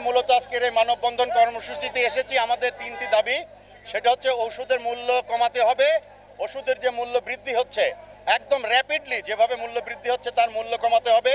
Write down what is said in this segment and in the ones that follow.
মূলত আজকের এই মানববন্ধন কর্মসূচিতে এসেছি। আমাদের তিনটি দাবি, সেটা হচ্ছে ওষুধের মূল্য কমাতে হবে, ওষুধের যে মূল্য বৃদ্ধি হচ্ছে একদম র্যাপিডলি যেভাবে মূল্য বৃদ্ধি হচ্ছে তার মূল্য কমাতে হবে,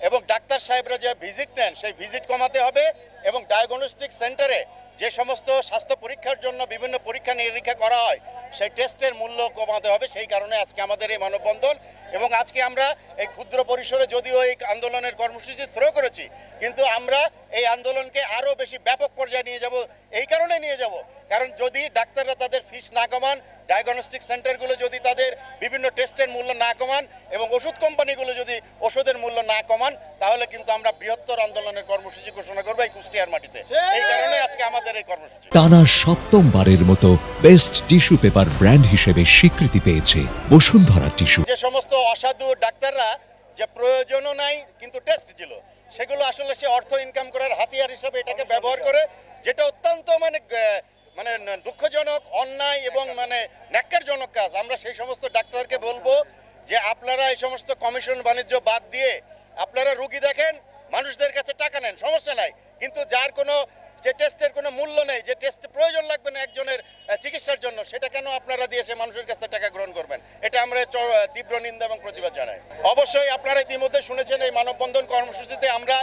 এবং ডাক্তার সাহেবরা যে ভিজিট নেন সেই ভিজিট কমাতে হবে, এবং ডায়াগনস্টিক সেন্টারে যে সমস্ত স্বাস্থ্য পরীক্ষার জন্য বিভিন্ন পরীক্ষা নিরীক্ষা করা হয় সেই টেস্টের মূল্য কমাতে হবে। সেই কারণে আজকে আমাদের এই মানববন্ধন। এবং আজকে আমরা এই ক্ষুদ্র পরিসরে যদিও এই আন্দোলনের কর্মসূচি থ্রো করেছি, কিন্তু আমরা এই আন্দোলনকে আরও বেশি ব্যাপক পর্যায়ে নিয়ে যাব। এই কারণে নিয়ে যাব কারণ যদি ডাক্তাররা তাদের ফিস না কমান, ডায়াগনস্টিক সেন্টারগুলো যদি তাদের বিভিন্ন টেস্টের মূল্য না কমান, এবং ওষুধ কোম্পানিগুলো যদি ওষুধের মূল্য না কমান, তাহলে কিন্তু আমরা বৃহত্তর আন্দোলনের কর্মসূচি ঘোষণা করবো এই কুষ্টিয়ার মাটিতে। এই কারণে আজকে আমাদের এই কর্মসূচি। টানা সপ্তমবারের মতো বেস্ট টিস্যু পেপার ব্র্যান্ড হিসেবে স্বীকৃতি পেয়েছে বসুন্ধরা টিস্যু। যে সমস্ত অসাধু ডাক্তাররা যে প্রয়োজনও নাই কিন্তু টেস্ট ছিল, সেগুলো আসলে সে অর্থ ইনকাম করার হাতিয়ার হিসেবে এটাকে ব্যবহার করে, যেটা অত্যন্ত মানে দুঃখজনক, অন্যায় এবং ন্যাক্কারজনক কাজ। আমরা সেই সমস্ত ডাক্তারকে বলবো যে আপনারা এই সমস্ত কমিশন বাণিজ্য বাদ দিয়ে আপনারা রুগী দেখেন, মানুষদের কাছে টাকা নেন, সমস্যা নাই, কিন্তু যার কোনো যে টেস্টের কোনো মূল্য নেই, যে টেস্ট প্রয়োজন লাগবে না একজনের চিকিৎসার জন্য, সেটা কেন আপনারা দিয়ে সে মানুষের কাছে টাকা গ্রহণ করবেন? এটা আমরা তীব্র নিন্দা এবং প্রতিবাদ জানাই। অবশ্যই আপনারা ইতিমধ্যে শুনেছেন এই মানববন্ধন কর্মসূচিতে আমরা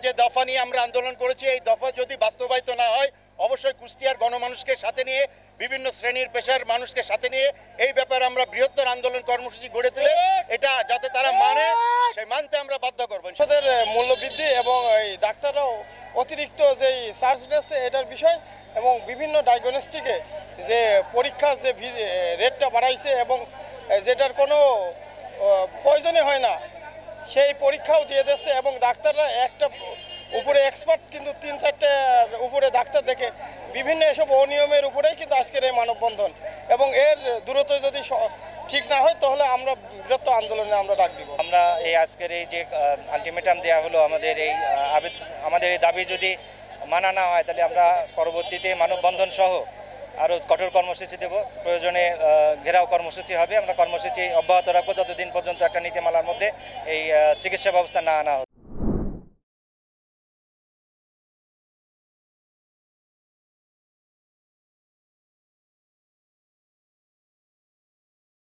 যে দফা নিয়ে আমরা আন্দোলন করেছি, এই দফা যদি বাস্তবায়িত না হয় অবশ্যই কুষ্টিয়ার গণমানুষকে সাথে নিয়ে, বিভিন্ন শ্রেণীর পেশার মানুষকে সাথে নিয়ে এই ব্যাপারে আমরা বৃহত্তর আন্দোলন কর্মসূচি গড়ে তুলে এটা যাতে তারা মানে সেই মানতে আমরা বাধ্য করবেন। ওষুধের মূল্য বৃদ্ধি এবং এই ডাক্তাররাও অতিরিক্ত যেই চার্জ নিচ্ছে এটার বিষয়, এবং বিভিন্ন ডায়াগনস্টিকে যে পরীক্ষা যে রেটটা বাড়াইছে এবং যেটার কোনো প্রয়োজনই হয় না সেই পরীক্ষাও দিয়ে দিচ্ছে, এবং ডাক্তাররা একটা উপরে এক্সপার্ট কিন্তু 3-4টার উপরে ডাক্তার দেখে বিভিন্ন এসব অনিয়মের উপরেই কিন্তু আজকের এই মানববন্ধন, এবং এর দূরত্ব যদি ঠিক না হয় তাহলে আমরা বৃহত্তর আন্দোলনে আমরা ডাক দিব। আমরা এই আজকের এই যে আলটিমেটাম দেওয়া হলো, আমাদের এই দাবি যদি মানা না হয় তাহলে আমরা পরবর্তীতে মানববন্ধন সহ আরও কঠোর কর্মসূচি দেব, প্রয়োজনে ঘেরাও কর্মসূচি হবে। আমরা কর্মসূচি অব্যাহত রাখবো যতদিন পর্যন্ত একটা নীতিমালার মধ্যে এই চিকিৎসা ব্যবস্থা না আনা